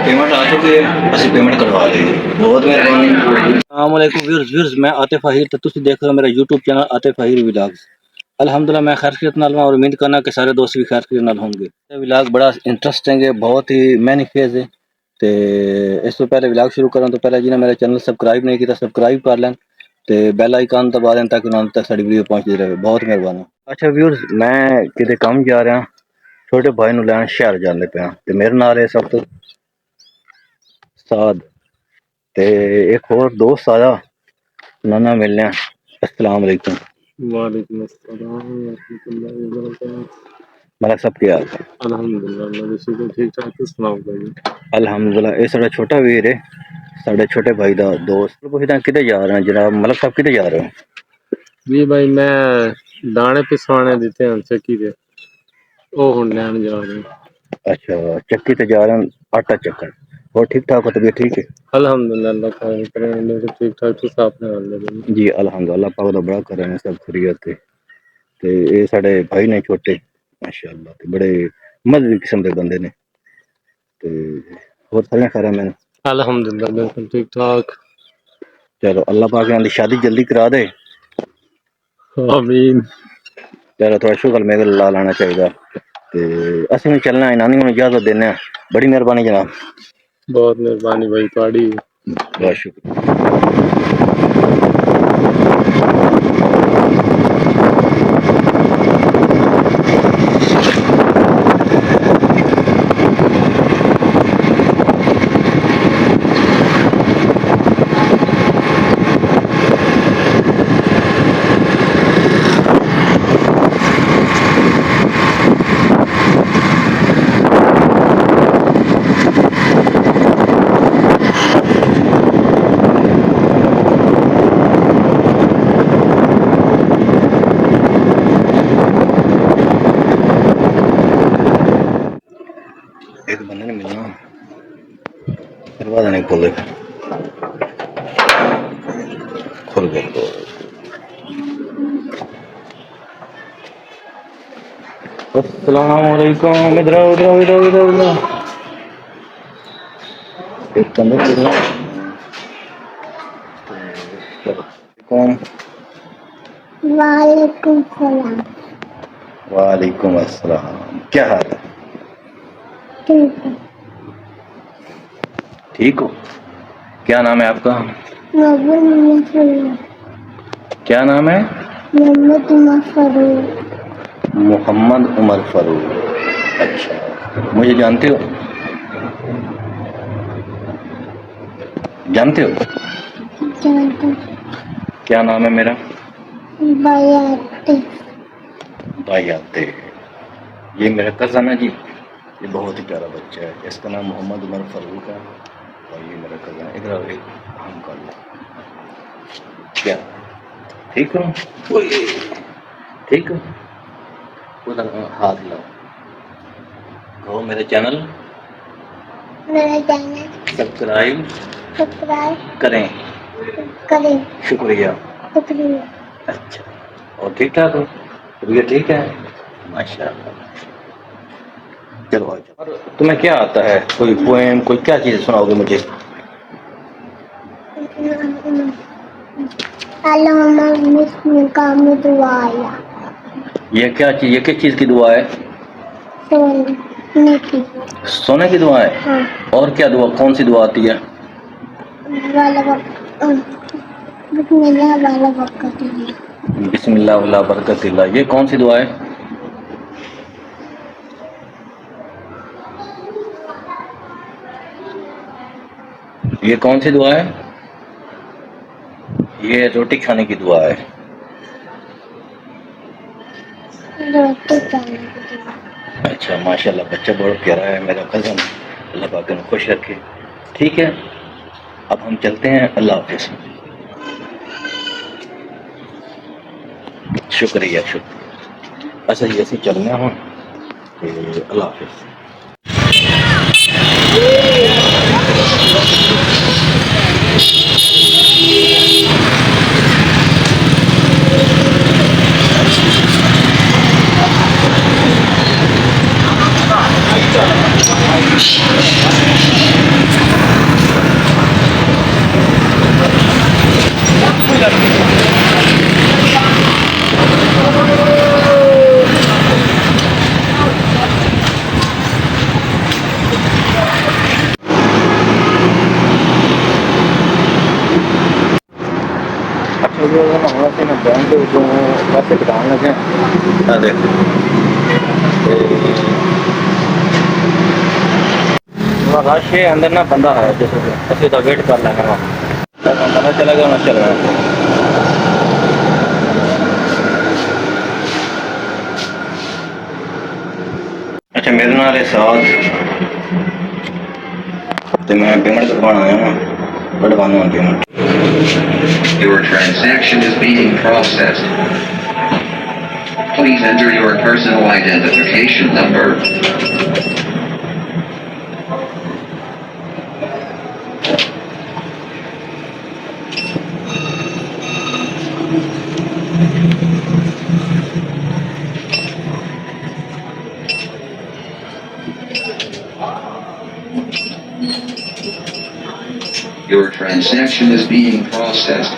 Payment आ चुकी है, ਅਸੀਂ पेमेंट करवा लेंगे। बहुत मेहरबानी। अस्सलाम वालेकुम व्यूअर्स, मैं आतिफ अहीर तो तुम देख रहे हो मेरा YouTube channel Atif Ahir vlogs. अल्हम्दुलिल्लाह मैं खैरियत नाल और उम्मीद करना कि सारे दोस्त भी खैरियत नाल होंगे। ये व्लॉग बड़ा इंटरेस्टिंग है, बहुत ही मैनिफेज है। तो इस तो पहले व्लॉग शुरू करा तो पहले जिन्हें मेरा चैनल सबसक्राइब नहीं किया सबसक्राइब कर लें तो बैल आइकन दबा दें ताकि उन्होंने तक साड़ी वीडियो पहुंचती रहे। बहुत मेहरबानी। अच्छा व्यूअर्स, मैं किते काम जा रहा, छोटे भाई नूं लैन शहर जांदे पिया ते मेरे नाल है सब तो साद ते एक और दोस्त आया नाना मिलने। अस्सलाम वालेकुम। वालेकुम अस्सलाम रहमतुल्लाहि व बरकातहू। मतलब सब क्या हाल है? अल्हम्दुलिल्लाह मेरे से ठीक ठाक। तुम सुनाओ भाई? अल्हम्दुलिल्लाह। ये साडा छोटा वीर है, साडे छोटे भाई दा दोस्त। पुछदा किते जा रहे हैं जनाब मलक साहब, किते जा रहे हो? जी भाई मैं दाने पिसवाने दिते हैं चक्की दे, ओ हुण लैन जा रहे हैं। अच्छा चक्की ते जा रहे हैं आटा चक्कर। और ठीक ठाक हो, तबीयत ठीक है? अल्हम्दुलिल्लाह अल्लाह खैर करे, मेरे ठीक ठाक। तुम अपने हाल दे? जी अल्हम्दुलिल्लाह, पाक दा बड़ा कर रहे हैं, सब खैरियत है। ते ये साडे भाई ने छोटे माशाअल्लाह ते बड़े मजबूत किस्म दे बंदे ने। ते और सारे खैर है? अल्हम्दुलिल्लाह बिल्कुल ठीक ठाक। चलो अल्लाह पाक इन्हां दी शादी जल्दी करा दे। आमीन। चलो थोड़ा शुगर मेरे ला लाना चाहिए। ते असीं भी चलना है, नानी हुण इजाजत देने। बड़ी मेहरबानी जनाब। बहुत मेहरबानी भाई तुहाड़ी। बहुत शुक्रिया। एक बंदे ने मिलना दरवाजा नहीं खोले, खुल गया। अस्सलाम वालेकुम। इधर आओ, इधर आओ, इधर आओ, इधर आओ। एक बंदे मिलना। कौन? वालेकुम सलाम। वालेकुम अस्सलाम। क्या हाल है? ठीक है। ठीक हो? क्या नाम है आपका? मोहम्मद फरूक। क्या नाम है? मोहम्मद उमर फरूक। मोहम्मद उमर फरूक। अच्छा, मुझे जानते हो? जानते हो? जानता। क्या नाम है मेरा? बयाते। बयाते। ये मेरा कज़न है जी, ये बहुत ही प्यारा बच्चा है, इसका नाम मोहम्मद उमर फरूक है और ये मेरा कज़न है। इधर एक हम कर लो। क्या ठीक हो? ठीक हो? उधर हाथ लाओ, कहो मेरे चैनल सब्सक्राइब करें। शुक्रिया। अच्छा, और ठीक ठाक हो? तबीयत ठीक है? माशाअल्लाह। चलो अच्छा, और तुम्हें क्या आता है? कोई पोएम, कोई क्या चीज़ सुनाओगे मुझे? ये क्या चीज़, ये किस चीज़ की दुआ है? सोने की। सोने की दुआ है? हाँ। और क्या दुआ, कौन सी दुआ आती है? बिस्मिल्लाह वाला बरकतिल्लाह। ये कौन सी दुआ है? ये कौन सी दुआ है? ये रोटी खाने की दुआ है। रोटी खाने की दुआ। अच्छा माशाल्लाह, बच्चा बहुत प्यारा है मेरा कज़न। अल्लाह पाक इन्हें खुश रखे। ठीक है, अब हम चलते हैं। अल्लाह हाफिज़। शुक्रिया शुक्रिया। अच्छा जी, ऐसे चलने हूँ। अल्लाह हाफिज़। ਹੁਣ ਅਸੀਂ ਮੈਂ ਬੈਂਕ ਦੇ ਵਿੱਚੋਂ ਪੈਸੇ ਕਢਾਉਣ ਲੱਗੇ ਆ ਦੇਖ रश है अंदर ना बंदा है जैसे ਅਸੀਂ ਤਾਂ ਵੇਟ ਕਰ ਲੈਣਾ ਵਾ ਤਾਂ ਪਤਾ ਚਲਾ ਗਿਆ ਨਾ ਚੱਲਣਾ अच्छा मेरे नाल साथ तो मैं पेमेंट करवाना आया ना कटवाना payment Your transaction is being processed. Please enter your personal identification number. Your transaction is being processed.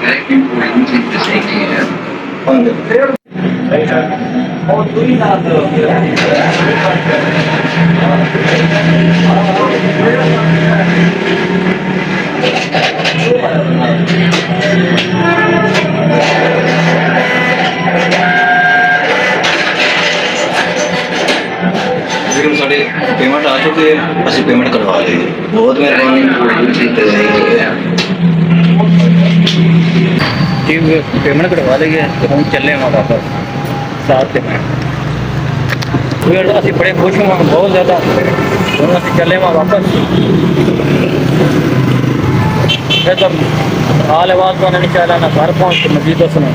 Thank you for using this ATM. लेकिन साढ़े पेमेंट आ चुकी है असं पेमेंट करवा ली बहुत मेहरबानी जी पेमेंट करवा ली है तो हम चले वहाँ वापस साथ से मैं फिर असं बड़े खुश हुआ बहुत ज़्यादा हम असं चले वहाँ वापस फिर तो हाल आवाज़ तो नहीं चला ना घर पहुँच के मजीद दसना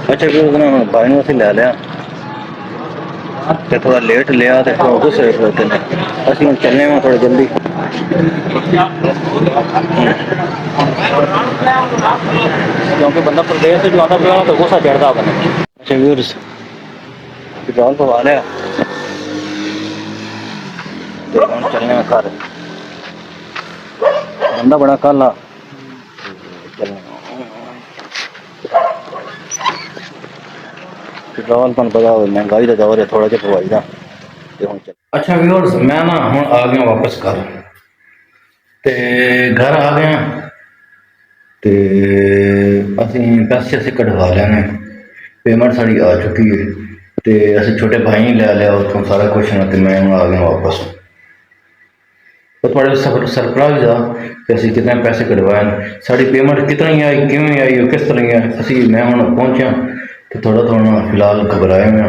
अच्छा फिर उसने भाई ने असं लै लिया तो थोड़ा लेट लिया तो फिर गुस्से होए थे असं हम चलने में थोड़ा जल्दी क्योंकि बंदा प्रदेश से जो आता पिया तो गुस्सा चढ़ता बने अच्छा व्यूअर्स पेट्रोल पवा लिया तो हम चलने में घर बंदा बड़ा काला चलने पेट्रोल तुम पता हो महंगाई का दौर है थोड़ा जिहा पवाई दा अच्छा व्यूअर्स मैं ना हुण आ गया वापस घर ते घर आ गया ते असीं पैसे असीं कढवा लैने पेमेंट साड़ी आ चुकी है ते असीं छोटे भाई ने लै लिया उत्थों सारा कुछ ना ते मैं हुण आ गया वापस तो थोड़ा सरप्राइज आ कि असीं कितने पैसे कढवाए साड़ी पेमेंट कितनी आई किवें आई और किस तरह आई असीं मैं हुण पहुंचा तो थोड़ा थोड़ा फिलहाल घबराए मैं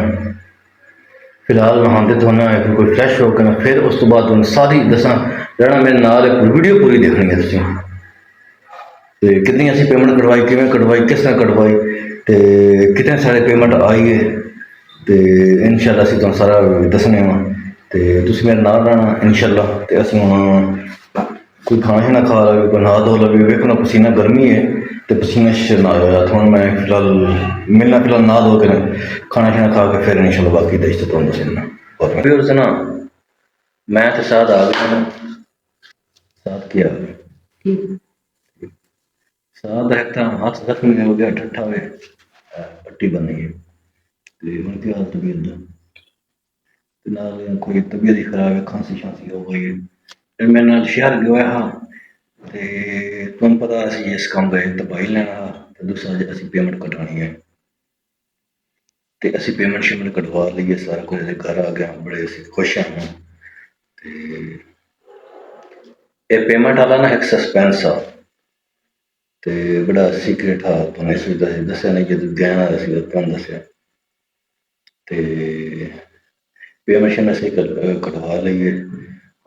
फिलहाल नहाते धोना है फिर कोई फ्रैश होकर मैं फिर उस तो बाद सारी दसा रहना मेरे नाल वीडियो पूरी देखनी है तुसीं ते कितनी असीं पेमेंट कटवाई किवें कटवाई किस तरह कटवाई ते कितने सारे पेमेंट आई है ते इंशाअल्लाह असीं तुहानूं सारा दसने वा ते तुसीं मेरे नाल रहना इंशाअल्लाह ते असीं हुण कोई खाना शाना खा लगे कोई नहा धो लगे वेखना पसीना गर्मी है तो पसीना शना आया थोड़ा मैं फिलहाल मिलना फिलहाल नहा धो के खाना शाना खा के फिर इंशाअल्लाह बाकी दस तो तुहानूं दसना और व्यूअर्स ना मैं तो साथ आ गया साथ किया साथ रहता हाथ जख्मी हो गया ठट्ठा हुए पट्टी बन गई तो उनकी हालत तबीयत कोई तबीयत ही खराब है खांसी शांसी हो गई है फिर मैं नाल शहर गया हाँ तो तुहानूं पता असीं इस काम गए दवाई लैना तो दूसरा असीं पेमेंट कटानी है तो असीं पेमेंट शेमेंट कटवा लीए सारा कुछ घर आ गया बड़े असीं खुश हैं तो ये पेमेंट वाला ना एक सस्पेंस आ ਤੇ ਬੜਾ ਸੀਕ੍ਰੇਟ ਆ, ਤੁਹਾਨੂੰ ਇਸ ਵਿੱਚ ਦੱਸਿਆ ਨਹੀਂ, ਜਦੋਂ ਗਿਆਨ ਆਇਆ ਸੀ ਤੁਹਾਨੂੰ ਦੱਸਿਆ। ਤੇ ਪੇਮੈਂਟ ਅਸੀਂ ਕਟਵਾ ਲਈਏ।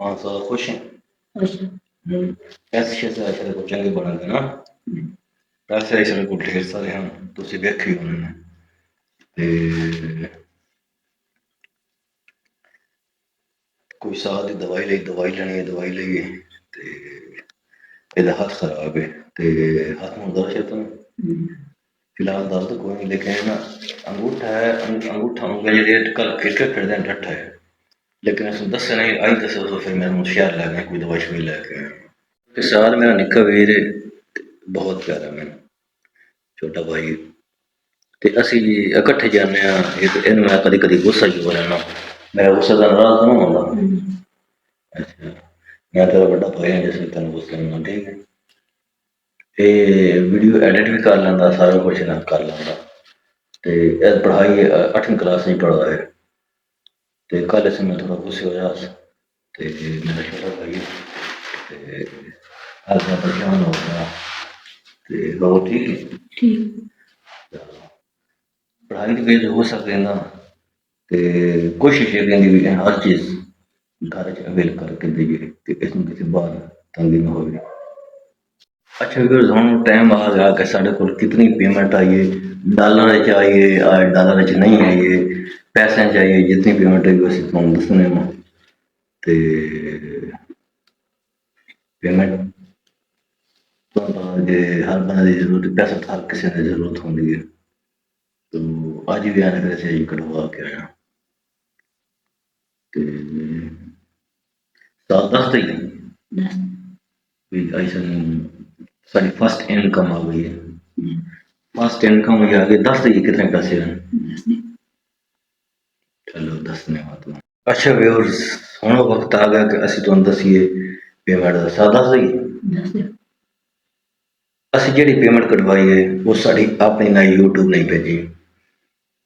ਹਾਂ ਸਾਰਾ ਖੁਸ਼ ਹੈ। ਪੈਸੇ ਸ਼ੇਸੇ ਆਸ਼ਰੇ ਕੋ ਚੰਗੇ ਬਣਾਂਗੇ ਨਾ, ਪੈਸੇ ਆਸ਼ਰੇ ਕੋ ਢੇਰ ਸਾਰੇ ਹਨ, ਤੁਸੀਂ ਵੇਖੀ ਉਹਨਾਂ ਨੇ। ਤੇ ਕੋਈ ਸਾਹ ਦੀ ਦਵਾਈ ਲਈ, ਦਵਾਈ ਲੈਣੀ ਹੈ, ਦਵਾਈ ਲਈਏ। ਤੇ ਇਹਦਾ ਹੱਥ ਖਰਾਬ ਹੈ ਤੇ ਹੱਥ ਨੂੰ ਦਰਦ ਹੈ ਤੁਹਾਨੂੰ ਫਿਲਹਾਲ ਦਰਦ ਕੋਈ ਨਹੀਂ, ਲੇਕਿन ना अंगूठा है, अंगूठा उंगल ਜਿਹੜੀ ਕੱਲ क्रिकेट खेलते हैं डट है, लेकिन उसने दस नहीं आई दस तो फिर मैं शहर लै गया, कोई दवाई शवाई लैके आया। साल मेरा निक्का वीर है, बहुत प्यारा मैंने छोटा भाई। ਤੇ ਅਸੀਂ ਇਕੱਠੇ ਜਾਂਦੇ ਹਾਂ। ਇਹਨੂੰ ਮੈਂ ਕਦੀ ਕਦੀ ਗੁੱਸਾ ਹੀ ਹੋ ਲੈਣਾ, ਮੇਰਾ ਗੁੱਸਾ ਦਾ ਨਾਰਾਜ਼ ਨਾ ਹੁੰਦਾ। ਅੱਛਾ, ਮੈਂ ਤੇਰਾ ਵੱਡਾ ਭਾਈ ਹਾਂ, ਜਿਸ ਲਈ ਤੈਨੂੰ ਗੁੱਸਾ ਨਹੀਂ ਹੁੰਦਾ, ਠੀਕ ਹੈ। ਇਹ ਵੀਡੀਓ ਐਡਿਟ ਵੀ ਕਰ ਲੈਂਦਾ, ਸਾਰਾ ਕੁਛ ਨਾ ਕਰ ਲੈਂਦਾ। ਤੇ ਇਹ ਪੜ੍ਹਾਈ 8ਵੀਂ ਕਲਾਸ ਵਿੱਚ ਪੜ੍ਹਦਾ ਹੈ। ਤੇ ਕੱਲ੍ਹ ਇਸ ਮੈਂ ਥੋੜ੍ਹਾ ਗੁੱਸੇ ਹੋਇਆ ਤੇ ਮੇਰਾ ਛੋਟਾ ਭਾਈ ਤੇ ਅੱਜ ਮੈਂ ਪਰੇਸ਼ਾਨ ਹੋ ਗਿਆ। ਤੇ ਬਹੁਤ ਠੀਕ ਹੈ, ਠੀਕ पढ़ाई की वजह हो सकते हैं ना। तो कोशिश ये कहती भी हर चीज़ घर अवेल करके दीजिए कि इसमें किसी बात तंगी ना हो। अच्छा व्यूअर्स, हम टाइम आ गया कि साढ़े को कितनी पेमेंट आई है, डॉलर चाहिए, डॉलर नहीं आई है, पैसे चाहिए, जितनी पेमेंट है वैसे तुम दसने में। तो पेमेंट तो हर बंदे की जरूरत, पैसा हर किसी की जरूरत होती है। तो आज भी आने फिर से कटवा के आया। तो साल 10 तक भी ऐसा सारी फर्स्ट इनकम आ गई है। फर्स्ट इनकम आ गई 10 तक कितने पैसे हैं? चलो 10 ने बात। अच्छा व्यूअर्स, हुण वक्त आ गया कि असीं तुहानूं दसीए पेमेंट दा। साल 10 दी असीं जिहड़ी पेमेंट कटवाई है वो साडी अपनी ना यूट्यूब नहीं भेजी,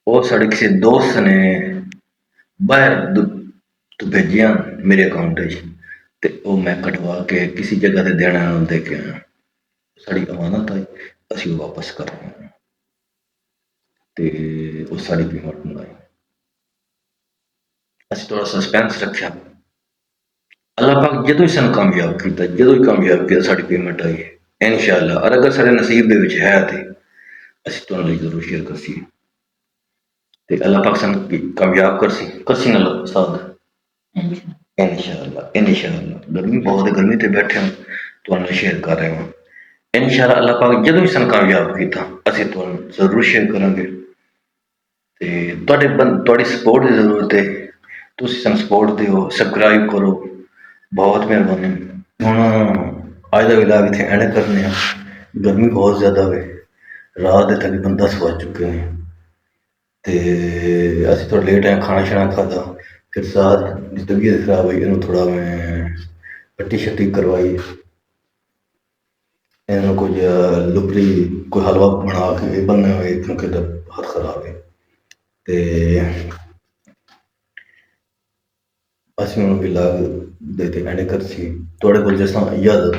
वो साढ़े किसी दोस्त ने बाहर तो भेजिया मेरे अकाउंट तो वो मैं कटवा के किसी जगह से देना दे के आया। साड़ी अमानत आई, असी वो वापस कर रहे हैं। तो वो साड़ी पेमेंट मंगाई, असी थोड़ा सस्पेंस रखा। अल्लाह पाक जो ही सन कामयाब किया, जो ही कामयाब किया साड़ी पेमेंट आई है इंशाअल्लाह। और अगर सारे नसीब दे विच है तो असी तुहानूं जरूर शेयर करसी। ते अल्लाह पाक सन कामयाब करसी ना साथ इंशाअल्लाह। इंशाअल्लाह गर्मी बहुत है, गर्मी ते बैठे हम तुहानूं शेयर कर रहे हैं इंशाअल्लाह। अल्लाह पाक जदों ही सन कामयाब किया असीं तुहानूं जरूर शेयर करांगे। ते तुहाडी सपोर्ट की जरूरत है, तुसीं सन सपोर्ट दिओ, सबसक्राइब करो, बहुत मेहरबानी। हुण अज दा व्लॉग इत्थे एंड करने आ। गर्मी बहुत ज़्यादा है, रात के तकरीबन 10 बज चुके हैं। तो असीं थोड़ा लेट आए, खाना शाना खादा, फिर साथ की तबीयत खराब हुई, इन्हूं थोड़ा मैं पट्टी शट्टी करवाई, इन्होंने कुछ लुपरी कोई हलवा बना के बनने हुए क्योंकि हाथ खराब है। तो असीं हुण व्लॉग दे एंड करसी। तुहाडे कोल जिस तरह इजाजत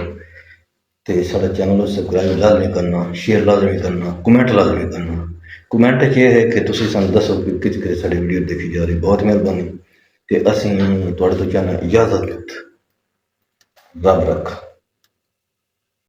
तो साडा चैनल सबसक्राइब लाजमी करना, शेयर लाजमी करना, कमेंट लाजमी करना। कमेंट ये है कि तुसीं सानूं दसो कि किस किस साडी वीडियो देखी जा रही, बहुत मेहरबानी। तो असीं तुहाडे तो चाहना इजाजत, रब रखा।